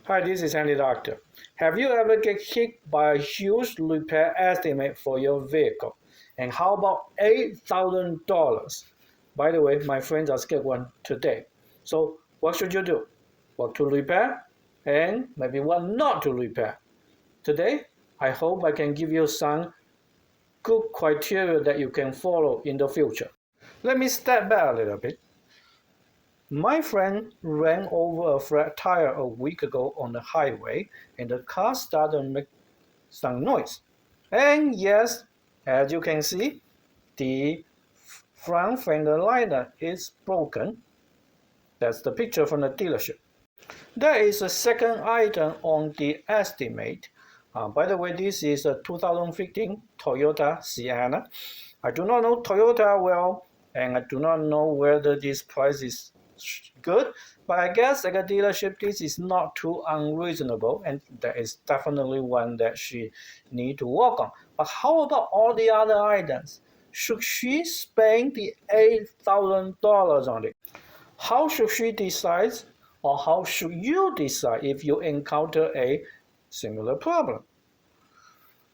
Hi, this is Andy Doctor. Have you ever get hit by a huge repair estimate for your vehicle? And how about $8,000? By the way, my friend just get one today. So what should you do? What to repair and maybe what not to repair? Today, I hope I can give you some good criteria that you can follow in the future. Let me step back a little bit. My friend ran over a flat tire a week ago on the highway and the car started to make some noise. And yes, as you can see, the front fender liner is broken. That's the picture from the dealership. There is a second item on the estimate. By the way, this is a 2015 Toyota Sienna. I do not know Toyota well, and I do not know whether this price is good, but I guess at a dealership this is not too unreasonable, and that is definitely one that she need to work on. But how about all the other items? Should she spend the $8,000 on it? How should she decide, or how should you decide if you encounter a similar problem?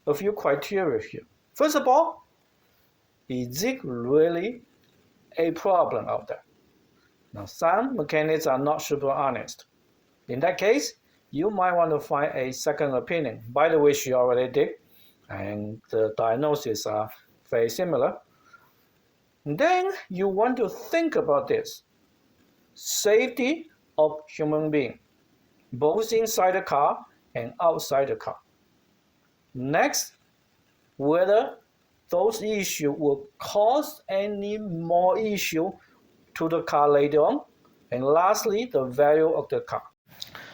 A few criteria here. First of all, is it really a problem out there? Now, some mechanics are not super honest. In that case, you might want to find a second opinion. By the way, she already did, and the diagnoses are very similar. And then you want to think about this. Safety of human being, both inside the car and outside the car. Next, whether those issues will cause any more issue to the car later on. And lastly, the value of the car.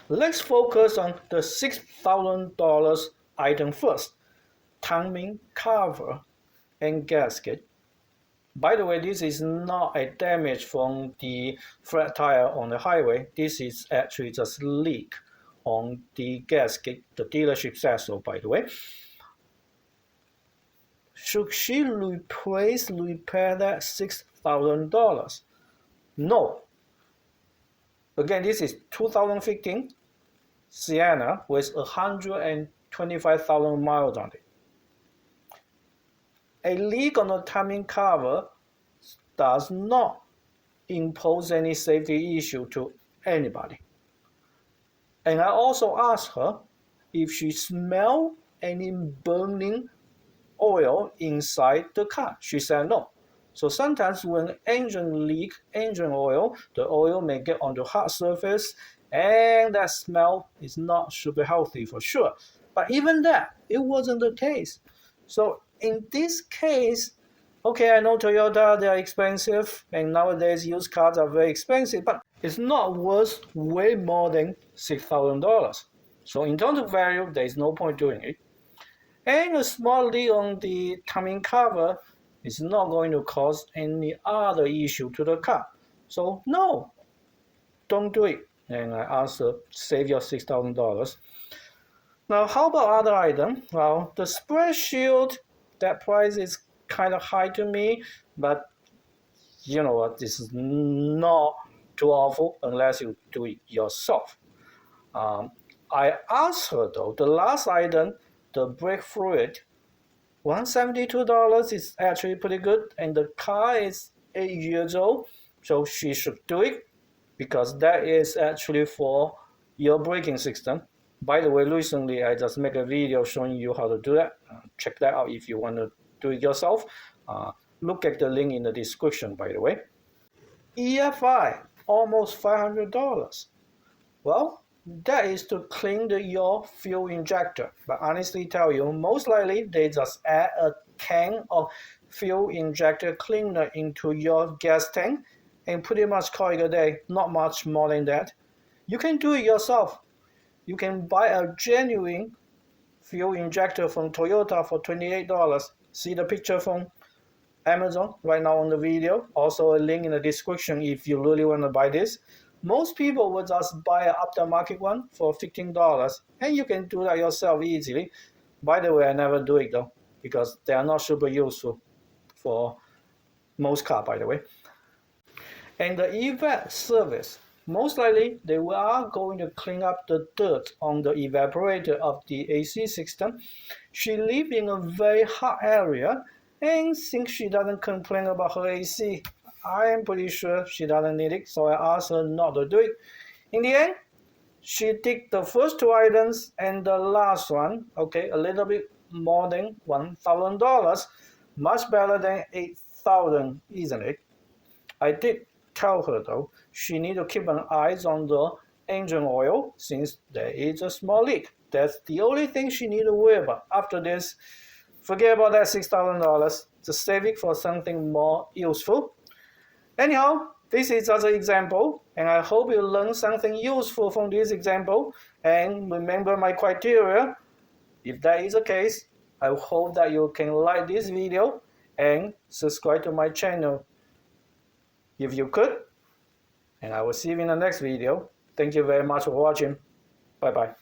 Let's focus on the $6,000 item first. Timing cover and gasket. By the way, this is not a damage from the flat tire on the highway. This is actually just leak on the gasket. The dealership says so, by the way. Should she repair that $6,000? No. Again, this is 2015 Sienna with 125,000 miles on it. A leak on the timing cover does not impose any safety issue to anybody. And I also asked her if she smelled any burning oil inside the car. She said no. So sometimes when engine leak engine oil, the oil may get on the hard surface, and that smell is not super healthy for sure. But even that, it wasn't the case. So in this case, okay, I know Toyota, they are expensive, and nowadays used cars are very expensive, but it's not worth way more than $6,000. So in terms of value, there is no point doing it. And a small leak on the timing cover is not going to cause any other issue to the car. So no, don't do it. And I also save your $6,000. Now, how about other items? Well, the spray shield, that price is kind of high to me, but you know what, this is not too awful unless you do it yourself. I asked her though, the last item, the brake fluid, $172 is actually pretty good, and the car is 8 years old, so she should do it because that is actually for your braking system. By the way, recently I just made a video showing you how to do that. Check that out if you want to do it yourself. Look at the link in the description, by the way. EFI, almost $500. Well, that is to clean your fuel injector. But honestly tell you, most likely they just add a can of fuel injector cleaner into your gas tank and pretty much call it a day. Not much more than that. You can do it yourself. You can buy a genuine fuel injector from Toyota for $28. See the picture from Amazon right now on the video. Also a link in the description if you really want to buy this. Most people will just buy an aftermarket one for $15, and you can do that yourself easily. By the way, I never do it though, because they are not super useful for most cars, by the way. And the evac service, Most likely, they are going to clean up the dirt on the evaporator of the AC system. She lives in a very hot area, and since she doesn't complain about her AC, I am pretty sure she doesn't need it, so I asked her not to do it. In the end, she did the first two items and the last one, okay, a little bit more than $1,000. Much better than 8,000, isn't it? I did tell her though, she need to keep an eye on the engine oil since there is a small leak. That's the only thing she need to worry about. After this, forget about that $6,000. Just save it for something more useful. Anyhow, this is just an example, and I hope you learned something useful from this example and remember my criteria. If that is the case, I hope that you can like this video and subscribe to my channel if you could. And I will see you in the next video. Thank you very much for watching. Bye bye.